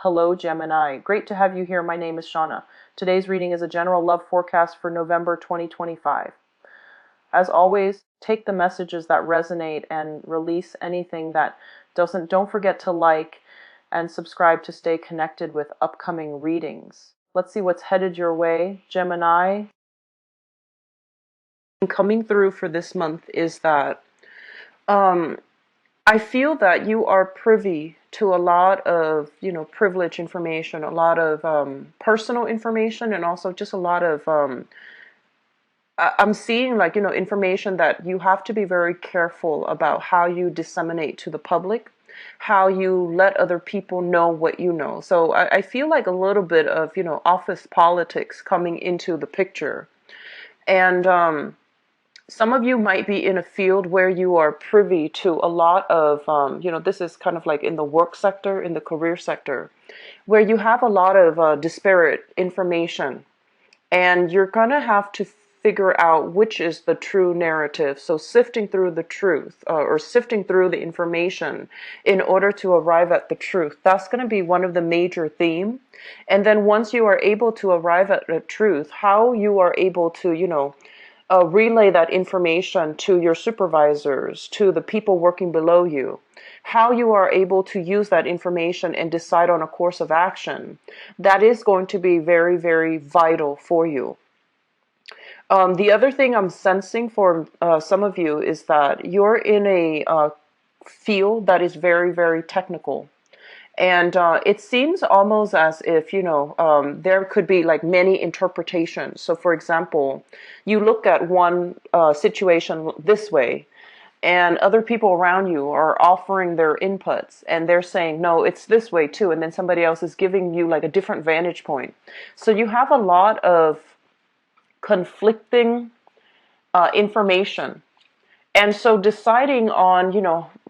Hello, Gemini. Great to have you here. My name is Shauna. Today's reading is a general love forecast for November 2025. As always, take the messages that resonate and release anything that doesn't. Don't forget to like and subscribe to stay connected with upcoming readings. Let's see what's headed your way, Gemini. Coming through for this month is that I feel that you are privy to a lot of, privileged information, a lot of personal information, and also just a lot of, I'm seeing like, information that you have to be very careful about how you disseminate to the public, how you let other people know what you know. So I feel like a little bit of, office politics coming into the picture. And, some of you might be in a field where you are privy to a lot of, this is kind of like in the work sector, in the career sector, where you have a lot of disparate information, and you're going to have to figure out which is the true narrative. So sifting through the truth or sifting through the information in order to arrive at the truth, that's going to be one of the major themes. And then once you are able to arrive at the truth, how you are able to, relay that information to your supervisors, to the people working below you, how you are able to use that information and decide on a course of action, that is going to be very, very vital for you. The other thing I'm sensing for some of you is that you're in a field that is very, very technical. And it seems almost as if, there could be like many interpretations. So, for example, you look at one situation this way, and other people around you are offering their inputs, and they're saying, no, it's this way too. And then somebody else is giving you like a different vantage point. So you have a lot of conflicting information. And so deciding on,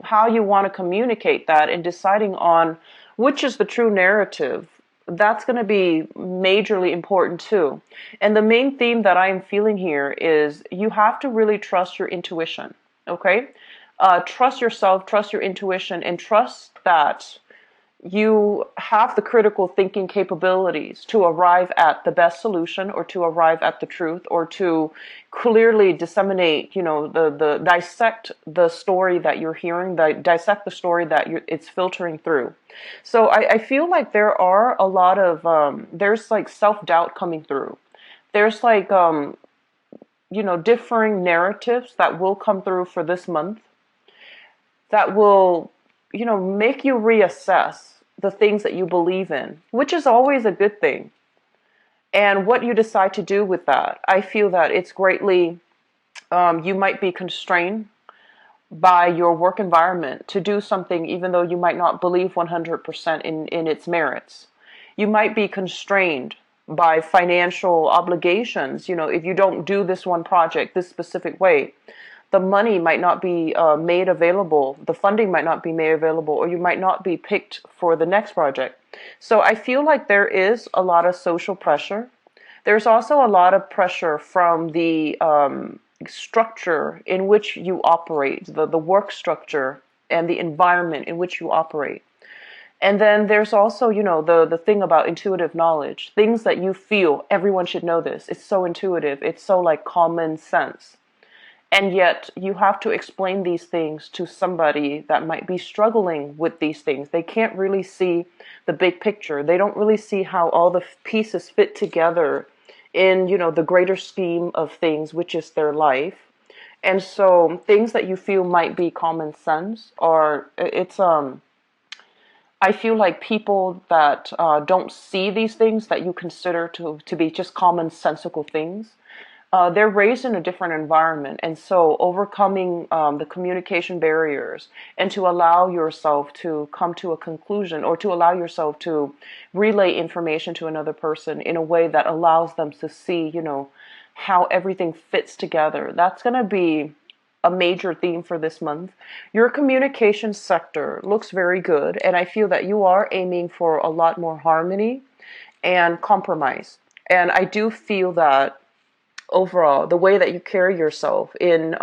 how you want to communicate that and deciding on which is the true narrative, that's going to be majorly important too. And the main theme that I am feeling here is you have to really trust your intuition, okay? Trust yourself, trust your intuition, and trust that you have the critical thinking capabilities to arrive at the best solution, or to arrive at the truth, or to clearly disseminate, the dissect the story that you're hearing, dissect the story that it's filtering through. So I feel like there are a lot of, there's like self-doubt coming through. There's like, differing narratives that will come through for this month that will, make you reassess the things that you believe in, which is always a good thing. And what you decide to do with that, I feel that it's greatly, you might be constrained by your work environment to do something even though you might not believe 100% in its merits. You might be constrained by financial obligations. If you don't do this one project this specific way, the money might not be made available, the funding might not be made available, or you might not be picked for the next project. So I feel like there is a lot of social pressure. There's also a lot of pressure from the structure in which you operate, the work structure and the environment in which you operate. And then there's also, the thing about intuitive knowledge, things that you feel everyone should know this. It's so intuitive. It's so like common sense. And yet you have to explain these things to somebody that might be struggling with these things. They can't really see the big picture. They don't really see how all the pieces fit together in, the greater scheme of things, which is their life. And so things that you feel might be common sense I feel like people that don't see these things that you consider to be just commonsensical things, they're raised in a different environment. And so overcoming the communication barriers and to allow yourself to come to a conclusion, or to allow yourself to relay information to another person in a way that allows them to see, how everything fits together. That's going to be a major theme for this month. Your communication sector looks very good, and I feel that you are aiming for a lot more harmony and compromise. And I do feel that overall, the way that you carry yourself in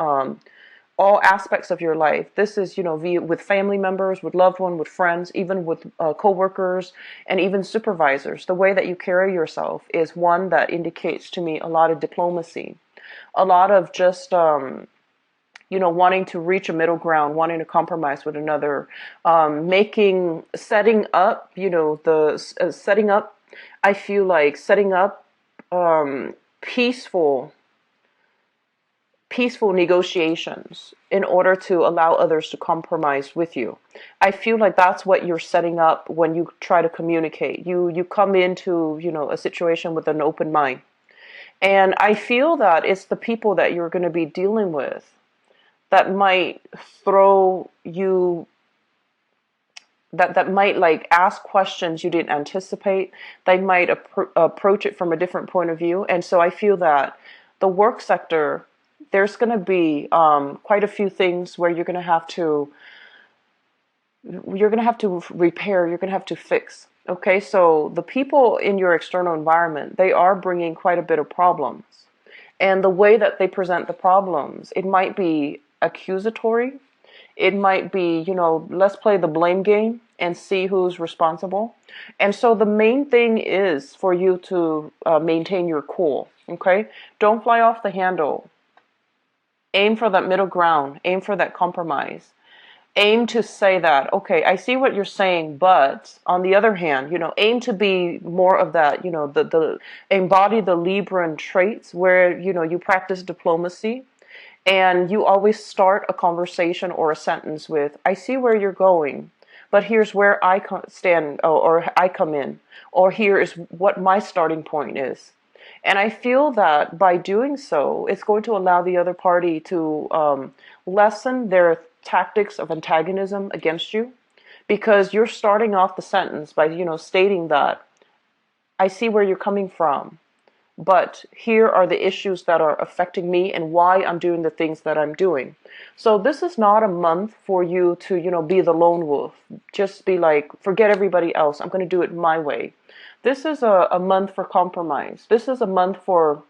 all aspects of your life. This is, via with family members, with loved ones, with friends, even with coworkers, and even supervisors. The way that you carry yourself is one that indicates to me a lot of diplomacy, a lot of just wanting to reach a middle ground, wanting to compromise with another, setting up, setting up. I feel like setting up peaceful peaceful negotiations in order to allow others to compromise with you. I feel like that's what you're setting up when you try to communicate. You come into, a situation with an open mind. And I feel that it's the people that you're going to be dealing with that might throw you that might like ask questions you didn't anticipate. They might approach it from a different point of view. And so I feel that the work sector, there's going to be quite a few things where you're going to have to repair, you're going to have to fix. Okay, so the people in your external environment, they are bringing quite a bit of problems. And the way that they present the problems, it might be accusatory. It might be, let's play the blame game and see who's responsible. And so the main thing is for you to maintain your cool. Okay, don't fly off the handle. Aim for that middle ground. Aim for that compromise. Aim to say that, okay, I see what you're saying, but on the other hand, aim to be more of that, the embody the Libran traits where, you practice diplomacy and you always start a conversation or a sentence with, I see where you're going, but here's where I stand or I come in, or here is what my starting point is. And I feel that by doing so, it's going to allow the other party to lessen their tactics of antagonism against you, because you're starting off the sentence by, stating that I see where you're coming from, but here are the issues that are affecting me and why I'm doing the things that I'm doing. So this is not a month for you to, be the lone wolf. Just be like, forget everybody else. I'm going to do it my way. This is a month for compromise. This is a month for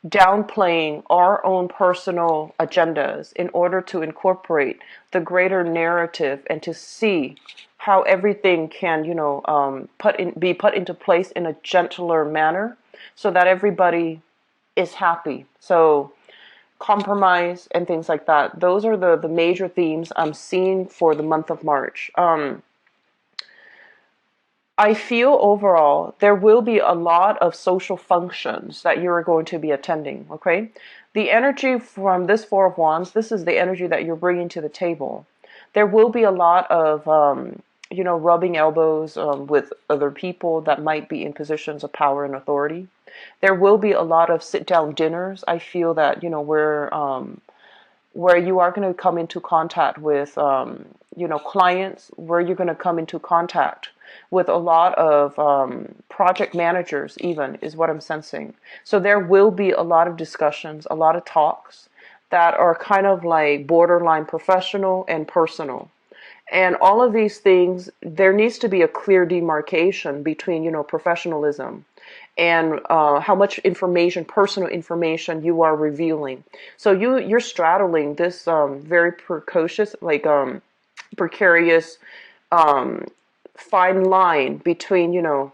downplaying our own personal agendas in order to incorporate the greater narrative and to see how everything can, be put into place in a gentler manner so that everybody is happy. So compromise and things like that. Those are the major themes I'm seeing for the month of March. I feel overall there will be a lot of social functions that you are going to be attending, okay? The energy from this Four of Wands, this is the energy that you're bringing to the table. There will be a lot of, rubbing elbows with other people that might be in positions of power and authority. There will be a lot of sit-down dinners. I feel that, where you are going to come into contact with, clients, where you're going to come into contact with a lot of project managers even, is what I'm sensing. So there will be a lot of discussions, a lot of talks that are kind of like borderline professional and personal. And all of these things, there needs to be a clear demarcation between, professionalism and how much information, personal information, you are revealing. So you're straddling this very precocious, like precarious, fine line between,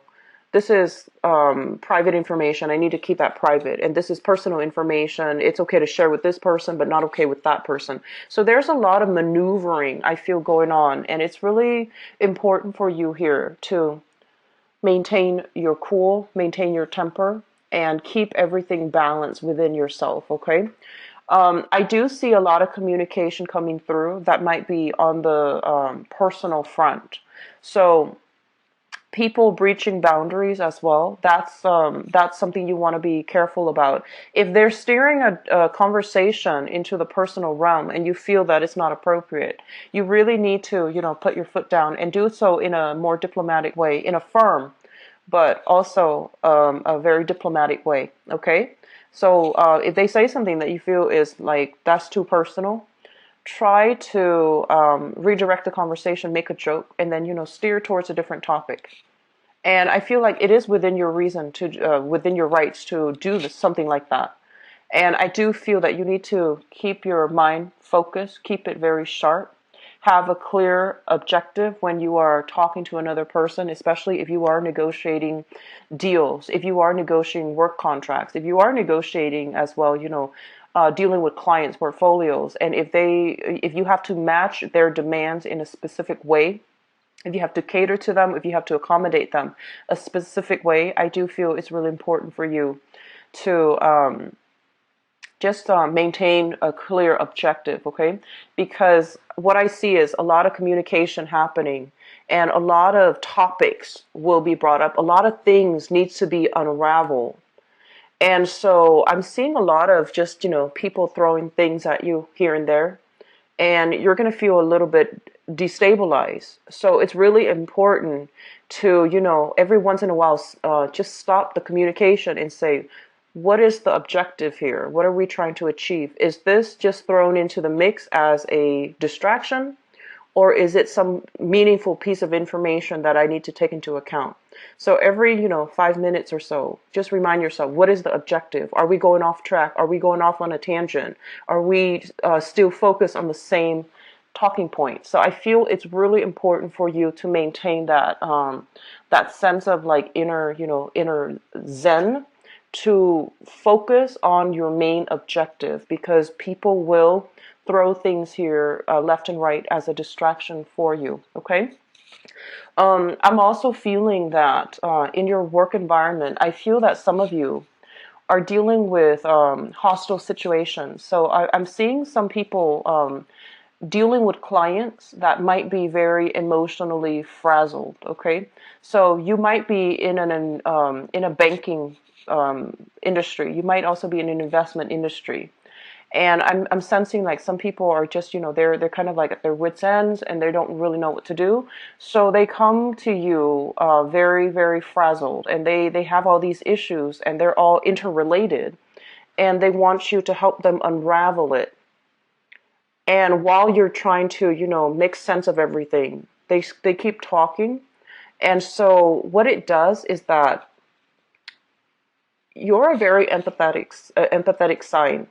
this is private information. I need to keep that private. And this is personal information. It's okay to share with this person, but not okay with that person. So there's a lot of maneuvering, I feel, going on. And it's really important for you here to maintain your cool, maintain your temper, and keep everything balanced within yourself, okay? I do see a lot of communication coming through that might be on the personal front. So people breaching boundaries as well, that's something you want to be careful about. If they're steering a conversation into the personal realm and you feel that it's not appropriate, you really need to, put your foot down and do so in a more diplomatic way, in a firm, but also a very diplomatic way, okay? So if they say something that you feel is like, that's too personal, try to redirect the conversation, make a joke, and then, steer towards a different topic. And I feel like it is within your reason to, within your rights to do something like that. And I do feel that you need to keep your mind focused, keep it very sharp, have a clear objective when you are talking to another person, especially if you are negotiating deals, if you are negotiating work contracts, if you are negotiating as well, dealing with clients' portfolios, and if you have to match their demands in a specific way, if you have to cater to them, if you have to accommodate them a specific way, I do feel it's really important for you to just maintain a clear objective, okay? Because what I see is a lot of communication happening and a lot of topics will be brought up. A lot of things needs to be unraveled. And so I'm seeing a lot of just, people throwing things at you here and there, and you're going to feel a little bit destabilized. So it's really important to, every once in a while, just stop the communication and say, what is the objective here? What are we trying to achieve? Is this just thrown into the mix as a distraction? Or is it some meaningful piece of information that I need to take into account? So every, 5 minutes or so, just remind yourself, what is the objective? Are we going off track? Are we going off on a tangent? Are we still focused on the same talking point? So I feel it's really important for you to maintain that sense of like inner zen, to focus on your main objective, because people will throw things here left and right as a distraction for you, okay? I'm also feeling that in your work environment, I feel that some of you are dealing with hostile situations. So I'm seeing some people dealing with clients that might be very emotionally frazzled, okay? So you might be in a banking industry. You might also be in an investment industry. And I'm sensing like some people are just, they're kind of like at their wits' ends and they don't really know what to do. So they come to you very, very frazzled, and they have all these issues and they're all interrelated, and they want you to help them unravel it. And while you're trying to, make sense of everything, they keep talking. And so what it does is that you're a very empathetic sign.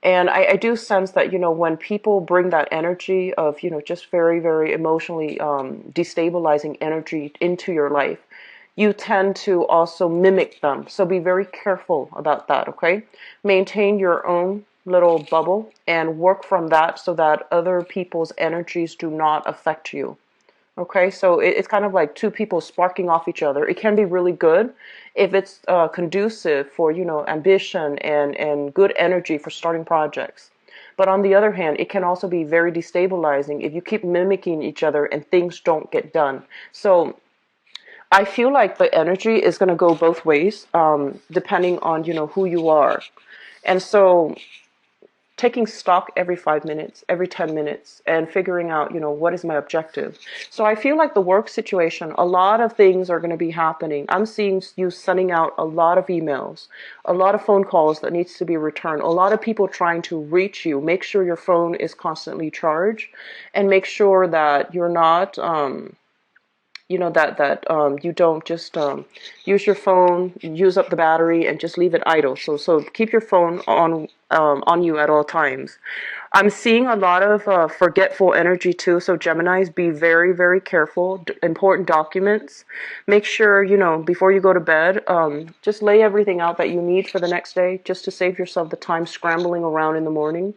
And I do sense that, when people bring that energy of, just very, very emotionally destabilizing energy into your life, you tend to also mimic them. So be very careful about that, okay? Maintain your own little bubble and work from that so that other people's energies do not affect you. Okay, so it's kind of like two people sparking off each other. It can be really good if it's conducive for, ambition and good energy for starting projects. But on the other hand, it can also be very destabilizing if you keep mimicking each other and things don't get done. So I feel like the energy is going to go both ways, depending on, who you are. And so taking stock every 5 minutes, every 10 minutes, and figuring out, what is my objective. So I feel like the work situation, a lot of things are going to be happening. I'm seeing you sending out a lot of emails, a lot of phone calls that needs to be returned, a lot of people trying to reach you. Make sure your phone is constantly charged, and make sure that you're not, that you don't just use your phone, use up the battery, and just leave it idle. So keep your phone on you at all times. I'm seeing a lot of forgetful energy too. So Geminis, be very, very careful. Important documents. Make sure, before you go to bed, just lay everything out that you need for the next day, just to save yourself the time scrambling around in the morning.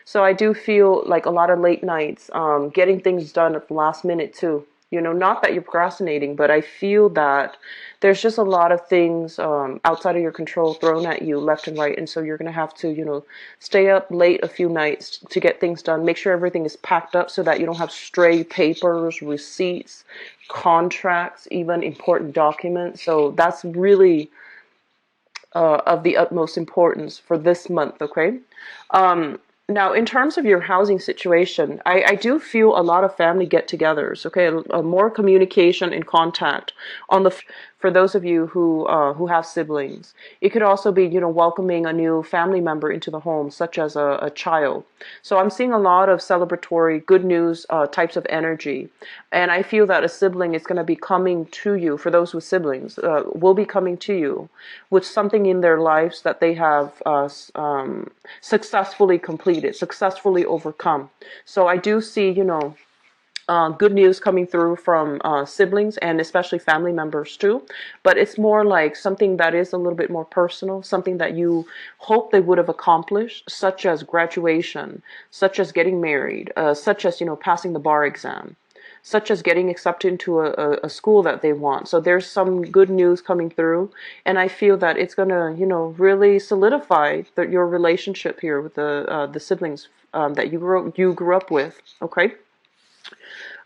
So I do feel like a lot of late nights, getting things done at the last minute too. Not that you're procrastinating, but I feel that there's just a lot of things outside of your control thrown at you left and right. And so you're going to have to, stay up late a few nights to get things done. Make sure everything is packed up so that you don't have stray papers, receipts, contracts, even important documents. So that's really of the utmost importance for this month, okay? Now, in terms of your housing situation, I do feel a lot of family get-togethers, okay? More communication and contact on the for those of you who have siblings. It could also be, welcoming a new family member into the home, such as a child. So I'm seeing a lot of celebratory, good news types of energy. And I feel that a sibling is going to be coming to you, for those with siblings, will be coming to you with something in their lives that they have successfully completed, successfully overcome. So I do see, good news coming through from siblings and especially family members too. But it's more like something that is a little bit more personal, something that you hope they would have accomplished, such as graduation, such as getting married, such as, passing the bar exam, such as getting accepted into a school that they want. So there's some good news coming through, and I feel that it's going to, really solidify your relationship here with the siblings that you grew up with. Okay.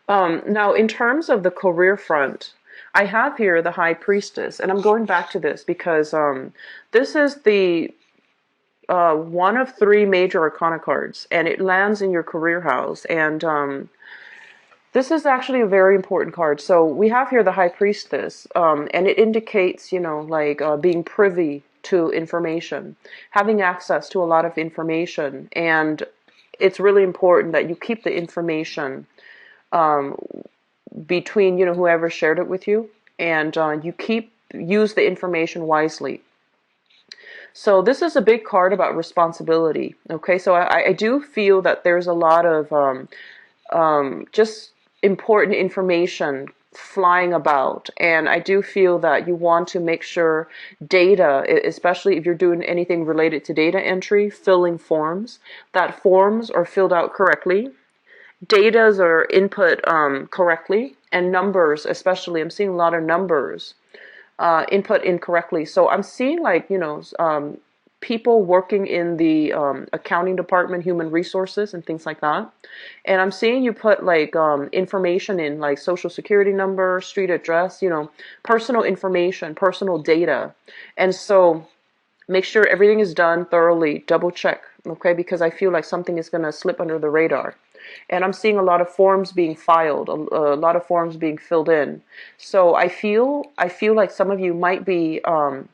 Now, in terms of the career front, I have here the High Priestess, and I'm going back to this because this is the one of three major arcana cards, and it lands in your career house. And this is actually a very important card. So we have here the High Priestess, and it indicates, being privy to information, having access to a lot of information, and it's really important that you keep the information between whoever shared it with you, and you use the information wisely. So this is a big card about responsibility. Okay, so I do feel that there's a lot of just important information flying about, and I do feel that you want to make sure data, especially if you're doing anything related to data entry, filling forms, that forms are filled out correctly, datas are input correctly, and numbers especially. I'm seeing a lot of numbers input incorrectly. So I'm seeing people working in the accounting department, human resources, and things like that. And I'm seeing you put information in, like social security number, street address, personal information, personal data. And so make sure everything is done thoroughly, double check, okay? Because I feel like something is going to slip under the radar. And I'm seeing a lot of forms being filed, a lot of forms being filled in. So I feel like some of you might be at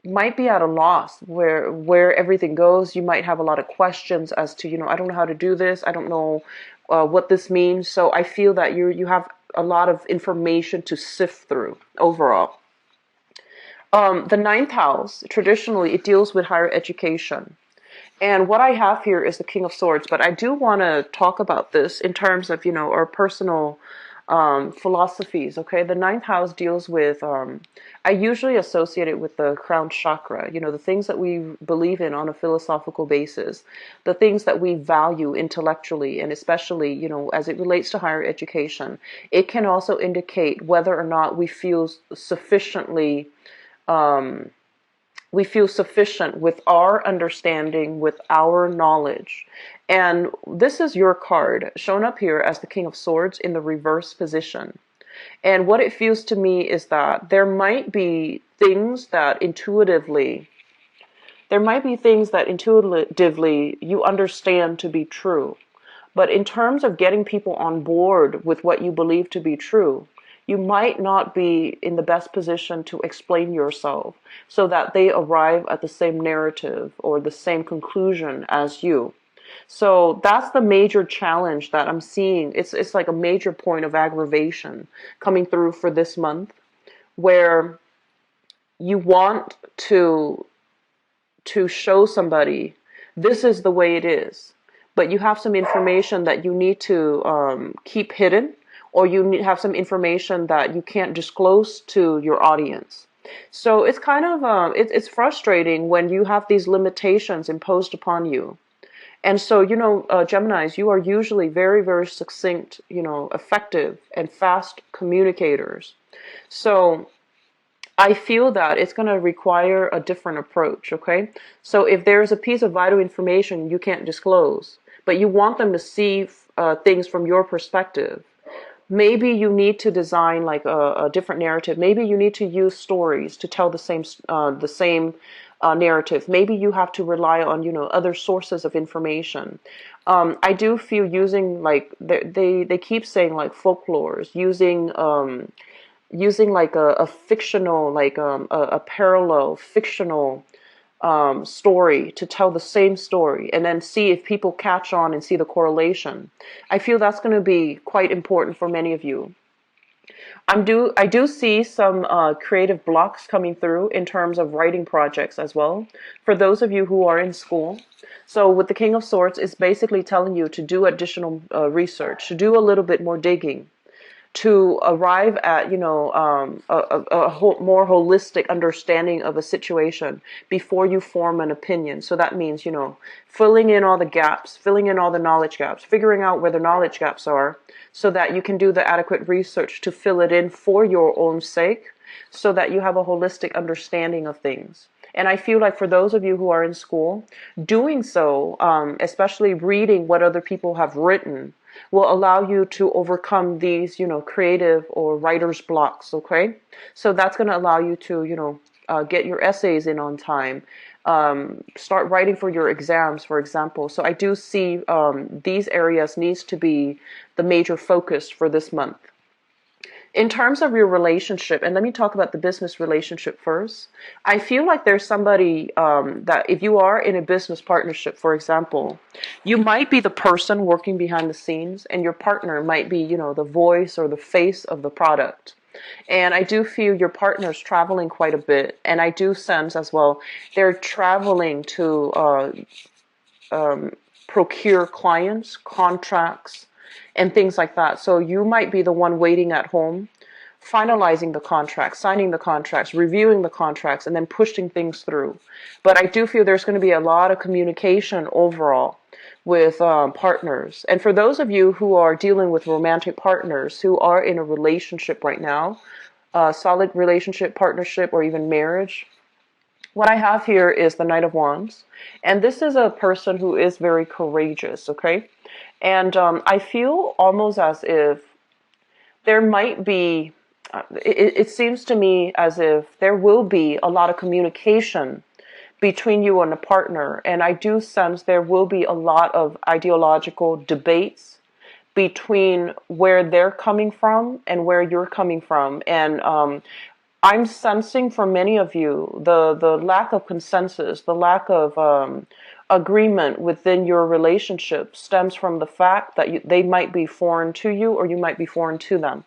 a loss where everything goes. You might have a lot of questions as to, I don't know how to do this. I don't know what this means. So I feel that you have a lot of information to sift through overall. The ninth house, traditionally, it deals with higher education. And what I have here is the King of Swords, but I do want to talk about this in terms of, our personal philosophies, okay? The ninth house deals with, I usually associate it with the crown chakra, the things that we believe in on a philosophical basis, the things that we value intellectually, and especially, as it relates to higher education. It can also indicate whether or not we feel sufficiently with our understanding, with our knowledge. And this is your card shown up here as the King of Swords in the reverse position. And what it feels to me is that there might be things that intuitively you understand to be true. But in terms of getting people on board with what you believe to be true, you might not be in the best position to explain yourself so that they arrive at the same narrative or the same conclusion as you. So that's the major challenge that I'm seeing. It's like a major point of aggravation coming through for this month, where you want to show somebody this is the way it is, but you have some information that you need to keep hidden, or you have some information that you can't disclose to your audience. So it's kind of it's frustrating when you have these limitations imposed upon you. And so, Geminis, you are usually very, very succinct, effective and fast communicators. So I feel that it's going to require a different approach, okay? So if there's a piece of vital information you can't disclose, but you want them to see things from your perspective, maybe you need to design like a different narrative. Maybe you need to use stories to tell the same narrative. Maybe you have to rely on other sources of information. I do feel using like they keep saying like folklores, using using like a fictional, like a parallel fictional story to tell the same story and then see if people catch on and see the correlation. I feel that's going to be quite important for many of you. I do see some creative blocks coming through in terms of writing projects as well. For those of you who are in school, so with the King of Swords, it's basically telling you to do additional research, to do a little bit more digging, to arrive at, more holistic understanding of a situation before you form an opinion. So that means, filling in all the gaps, filling in all the knowledge gaps, figuring out where the knowledge gaps are so that you can do the adequate research to fill it in for your own sake so that you have a holistic understanding of things. And I feel like for those of you who are in school, doing so, especially reading what other people have written, will allow you to overcome these, creative or writer's blocks, okay? So that's going to allow you to, get your essays in on time, start writing for your exams, for example. So I do see these areas needs to be the major focus for this month. In terms of your relationship, and let me talk about the business relationship first. I feel like there's somebody that if you are in a business partnership, for example, you might be the person working behind the scenes and your partner might be, the voice or the face of the product. And I do feel your partner's traveling quite a bit. And I do sense as well, they're traveling to procure clients, contracts, and things like that. So you might be the one waiting at home, finalizing the contracts, signing the contracts, reviewing the contracts, and then pushing things through. But I do feel there's going to be a lot of communication overall with partners. And for those of you who are dealing with romantic partners who are in a relationship right now, solid relationship, partnership, or even marriage, what I have here is the Knight of Wands. And this is a person who is very courageous, okay? And I feel almost as if there might be, it seems to me as if there will be a lot of communication between you and a partner. And I do sense there will be a lot of ideological debates between where they're coming from and where you're coming from. And I'm sensing for many of you the lack of consensus, the lack of agreement within your relationship stems from the fact that they might be foreign to you or you might be foreign to them.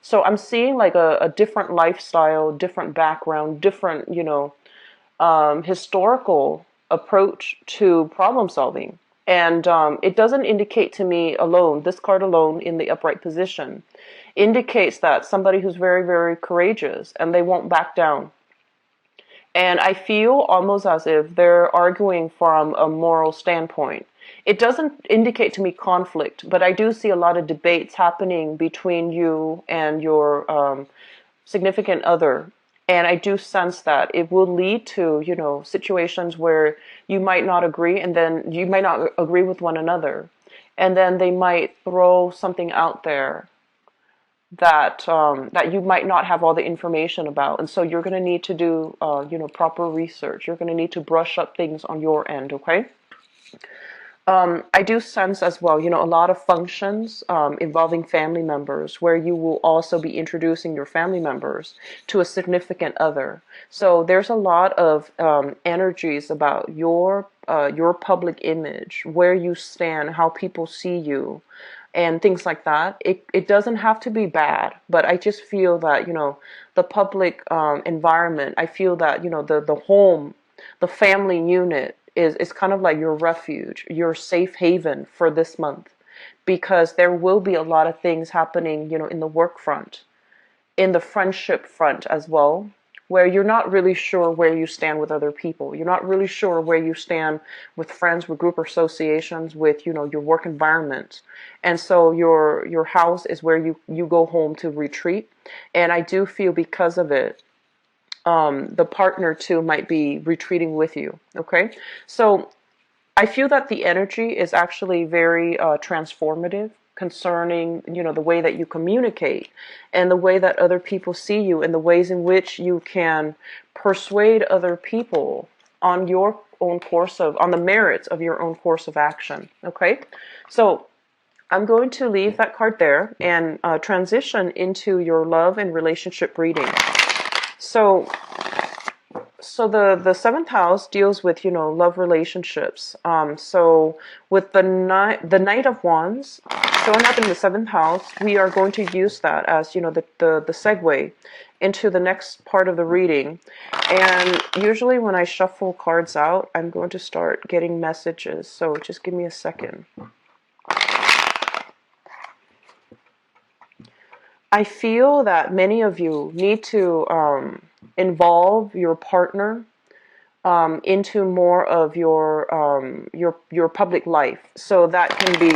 So I'm seeing like a different lifestyle, different background, different, historical approach to problem solving. And it doesn't indicate to me alone, this card alone in the upright position, indicates that somebody who's very, very courageous and they won't back down. And I feel almost as if they're arguing from a moral standpoint. It doesn't indicate to me conflict, but I do see a lot of debates happening between you and your significant other. And I do sense that it will lead to, situations where you might not agree and then you might not agree with one another. And then they might throw something out there that that you might not have all the information about, and so you're going to need to do proper research. You're going to need to brush up things on your end, okay? I do sense as well, a lot of functions involving family members where you will also be introducing your family members to a significant other. So there's a lot of energies about your public image, where you stand, how people see you, and things like that. It doesn't have to be bad, but I just feel that, the public environment, I feel that, the home, the family unit is kind of like your refuge, your safe haven for this month, because there will be a lot of things happening, in the work front, in the friendship front as well, where you're not really sure where you stand with other people. You're not really sure where you stand with friends, with group associations, with, your work environment. And so your house is where you go home to retreat. And I do feel because of it, the partner too might be retreating with you. Okay. So I feel that the energy is actually very transformative concerning, the way that you communicate and the way that other people see you and the ways in which you can persuade other people on on the merits of your own course of action. Okay. So I'm going to leave that card there and transition into your love and relationship reading. So, the seventh house deals with, love relationships. So with the Knight of Wands showing up in the seventh house, we are going to use that as, the segue into the next part of the reading. And usually when I shuffle cards out, I'm going to start getting messages. So just give me a second. I feel that many of you need to involve your partner into more of your public life. So that can be,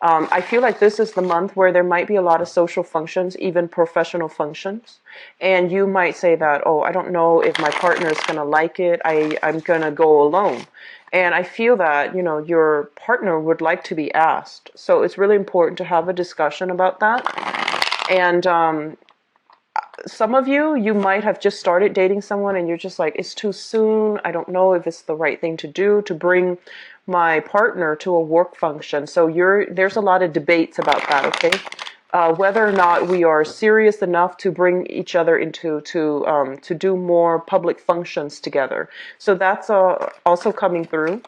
I feel like this is the month where there might be a lot of social functions, even professional functions. And you might say that, oh, I don't know if my partner is going to like it. I'm going to go alone. And I feel that, your partner would like to be asked. So it's really important to have a discussion about that. And some of you might have just started dating someone and you're just like, it's too soon. I don't know if it's the right thing to do to bring my partner to a work function. So there's a lot of debates about that, okay? Whether or not we are serious enough to bring each other into to do more public functions together. So that's also coming through.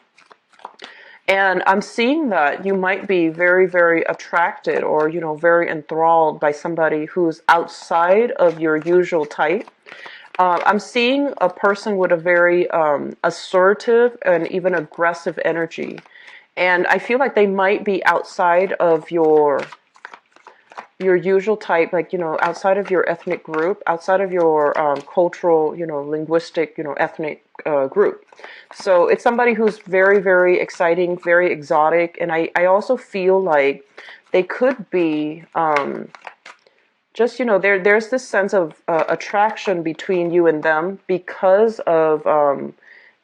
And I'm seeing that you might be very, very attracted or, very enthralled by somebody who's outside of your usual type. I'm seeing a person with a very assertive and even aggressive energy. And I feel like they might be outside of your usual type, like, outside of your ethnic group, outside of your cultural, linguistic, ethnic group. So it's somebody who's very, very exciting, very exotic. And I also feel like they could be just, there's this sense of attraction between you and them because of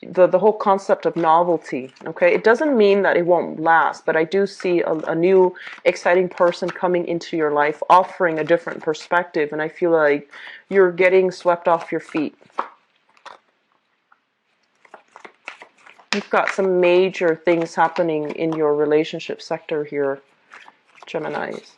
the whole concept of novelty. Okay, it doesn't mean that it won't last, but I do see a new exciting person coming into your life, offering a different perspective, and I feel like you're getting swept off your feet. You've got some major things happening in your relationship sector here, Geminis.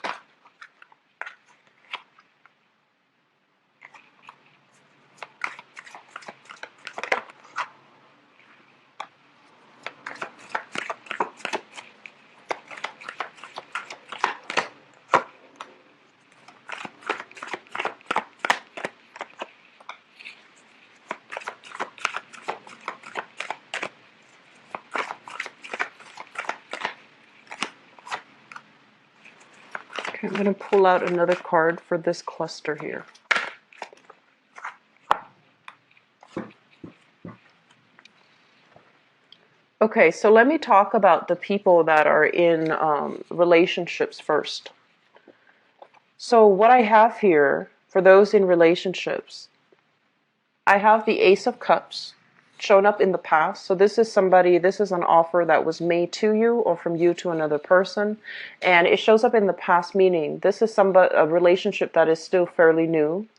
I'm going to pull out another card for this cluster here. Okay, so let me talk about the people that are in relationships first. So what I have here for those in relationships, I have the Ace of Cups shown up in the past. So this is an offer that was made to you or from you to another person. And it shows up in the past, meaning this is a relationship that is still fairly new.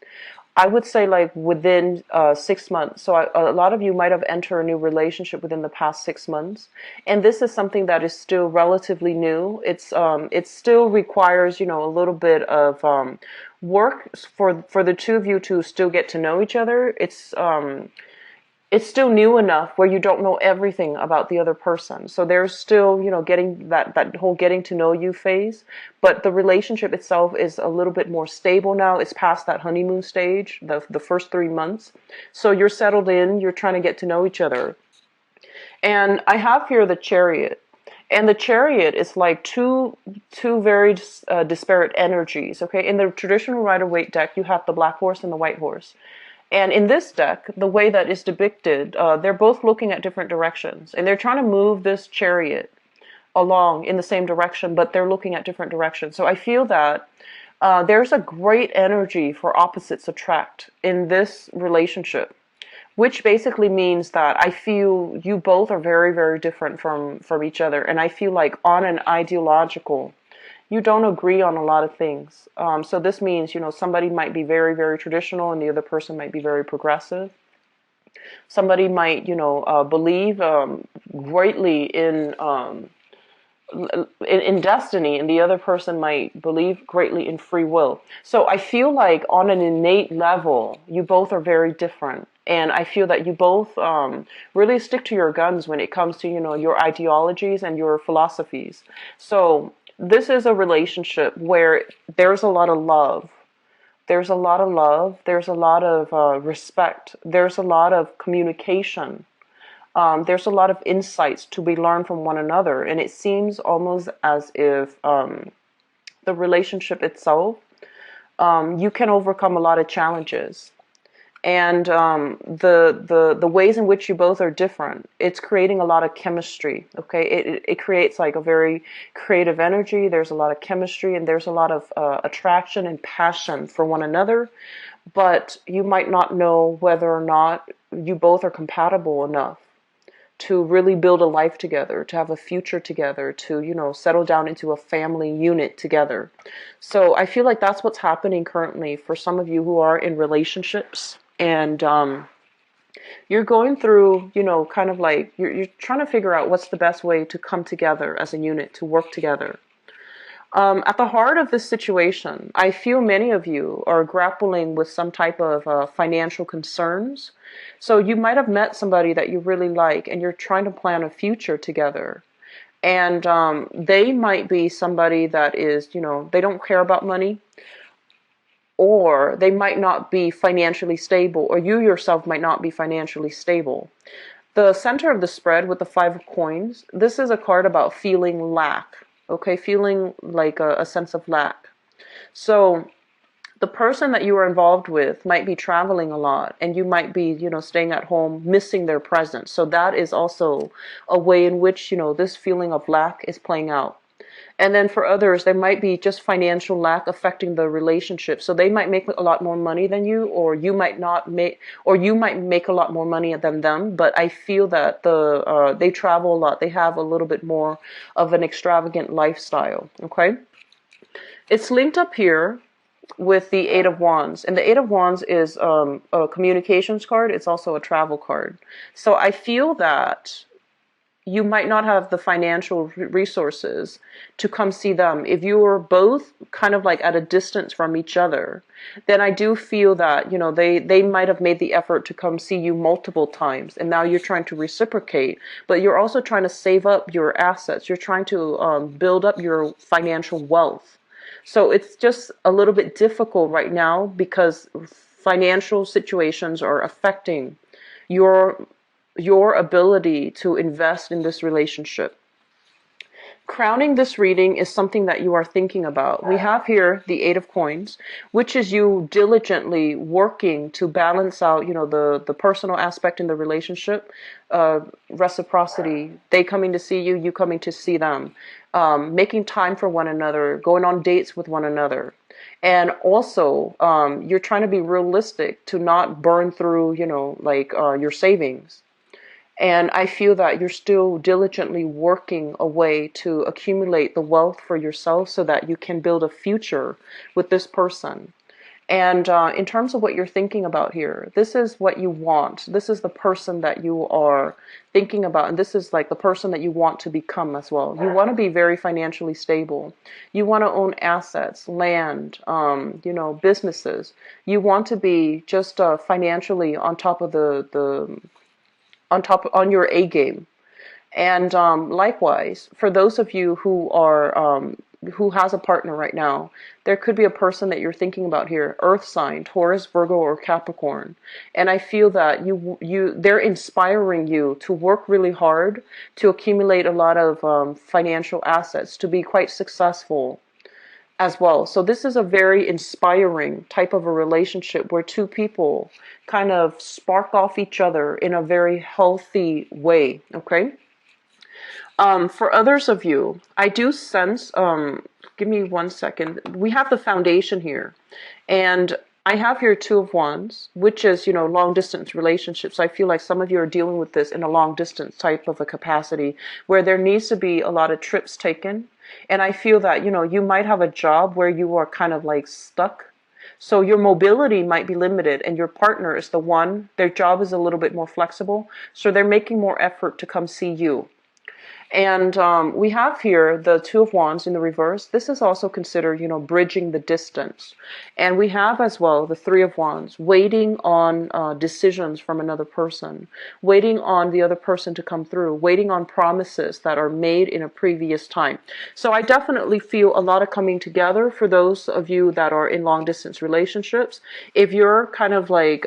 I would say like within 6 months. So a lot of you might have entered a new relationship within the past 6 months. And this is something that is still relatively new. It still requires, a little bit of work for the two of you to still get to know each other. It's still new enough where you don't know everything about the other person. So there's still, getting that whole getting to know you phase. But the relationship itself is a little bit more stable now. It's past that honeymoon stage, the first 3 months. So you're settled in, you're trying to get to know each other. And I have here the Chariot. And the Chariot is like two very disparate energies. Okay, in the traditional Rider-Waite deck, you have the black horse and the white horse. And in this deck, the way that is depicted, they're both looking at different directions. And they're trying to move this chariot along in the same direction, but they're looking at different directions. So I feel that there's a great energy for opposites attract in this relationship, which basically means that I feel you both are very, very different from each other. And I feel like on an ideological, you don't agree on a lot of things. So this means, somebody might be very, very traditional and the other person might be very progressive. Somebody might, believe greatly in in destiny, and the other person might believe greatly in free will. So I feel like on an innate level, you both are very different. And I feel that you both really stick to your guns when it comes to, your ideologies and your philosophies. So this is a relationship where there's a lot of love. There's a lot of love. There's a lot of respect. There's a lot of communication. There's a lot of insights to be learned from one another, and it seems almost as if the relationship itself, you can overcome a lot of challenges, and the ways in which you both are different, it's creating a lot of chemistry. Okay, it creates like a very creative energy. There's a lot of chemistry, and there's a lot of attraction and passion for one another, but you might not know whether or not you both are compatible enough to really build a life together, to have a future together, to, settle down into a family unit together. So I feel like that's what's happening currently for some of you who are in relationships. And you're going through, kind of like, you're trying to figure out what's the best way to come together as a unit, to work together. At the heart of this situation, I feel many of you are grappling with some type of financial concerns. So you might have met somebody that you really like, and you're trying to plan a future together. And they might be somebody that is, they don't care about money, or they might not be financially stable, or you yourself might not be financially stable. The center of the spread with the Five of Coins, this is a card about feeling lack. Okay, feeling like a sense of lack. So the person that you are involved with might be traveling a lot, and you might be, staying at home, missing their presence. So that is also a way in which, this feeling of lack is playing out. And then for others, there might be just financial lack affecting the relationship. So they might make a lot more money than you, or you might not make, or you might make a lot more money than them. But I feel that they travel a lot. They have a little bit more of an extravagant lifestyle. Okay, it's linked up here with the Eight of Wands, and the Eight of Wands is a communications card. It's also a travel card. So I feel that you might not have the financial resources to come see them. If you are both kind of like at a distance from each other, then I do feel that, they might have made the effort to come see you multiple times, and now you're trying to reciprocate, but you're also trying to save up your assets. You're trying to build up your financial wealth. So it's just a little bit difficult right now because financial situations are affecting your ability to invest in this relationship. Crowning this reading is something that you are thinking about. We have here the Eight of Coins, which is you diligently working to balance out, the personal aspect in the relationship, reciprocity, they coming to see you, you coming to see them, making time for one another, going on dates with one another. And also, you're trying to be realistic to not burn through, your savings. And I feel that you're still diligently working a way to accumulate the wealth for yourself so that you can build a future with this person. And in terms of what you're thinking about here, this is what you want. This is the person that you are thinking about. And this is like the person that you want to become as well. You want to be very financially stable. You want to own assets, land, businesses. You want to be just financially on top of on your A game. And likewise, for those of you who are who has a partner right now, there could be a person that you're thinking about here, Earth sign, Taurus, Virgo, or Capricorn. And I feel that they're inspiring you to work really hard to accumulate a lot of financial assets, to be quite successful as well. So this is a very inspiring type of a relationship where two people kind of spark off each other in a very healthy way. Okay. For others of you, I do sense, give me 1 second. We have the foundation here, and I have here Two of Wands, which is, long distance relationships. I feel like some of you are dealing with this in a long distance type of a capacity where there needs to be a lot of trips taken. And I feel that, you might have a job where you are kind of like stuck. So your mobility might be limited, and your partner is the one, their job is a little bit more flexible. So they're making more effort to come see you. And we have here the Two of Wands in the reverse. This is also considered, bridging the distance. And we have as well the Three of Wands, waiting on decisions from another person, waiting on the other person to come through, waiting on promises that are made in a previous time. So I definitely feel a lot of coming together for those of you that are in long distance relationships. If you're kind of like,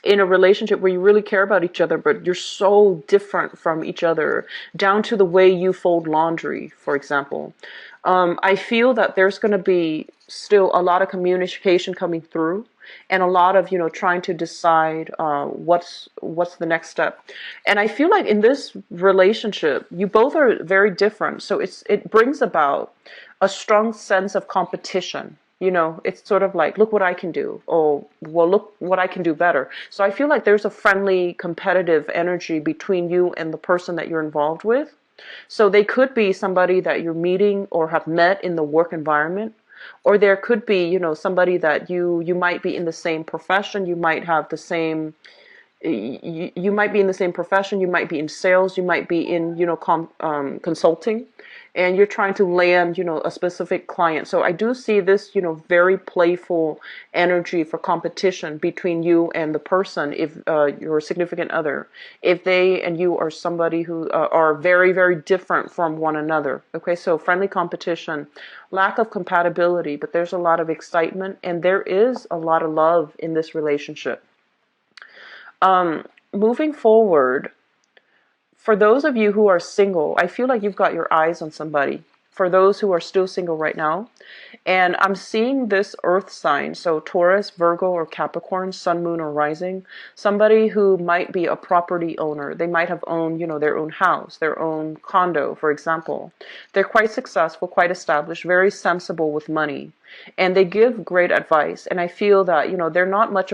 in a relationship where you really care about each other, but you're so different from each other, down to the way you fold laundry, for example. I feel that there's going to be still a lot of communication coming through, and a lot of trying to decide what's the next step. And I feel like in this relationship, you both are very different, so it brings about a strong sense of competition. It's sort of like, look what I can do. Oh, well, look what I can do better. So I feel like there's a friendly, competitive energy between you and the person that you're involved with. So they could be somebody that you're meeting or have met in the work environment, or there could be, somebody that you might be in the same profession, you might have the same you might be in the same profession, you might be in sales, you might be in, consulting, and you're trying to land, a specific client. So I do see this, very playful energy for competition between you and the person, if your significant other, if they and you are somebody who are very, very different from one another. Okay, so friendly competition, lack of compatibility, but there's a lot of excitement, and there is a lot of love in this relationship. Moving forward, for those of you who are single, I feel like you've got your eyes on somebody. For those who are still single right now, and I'm seeing this earth sign, so Taurus, Virgo, or Capricorn, sun, moon, or rising, somebody who might be a property owner. They might have owned, their own house, their own condo, for example. They're quite successful, quite established, very sensible with money, and they give great advice. And I feel that, they're not much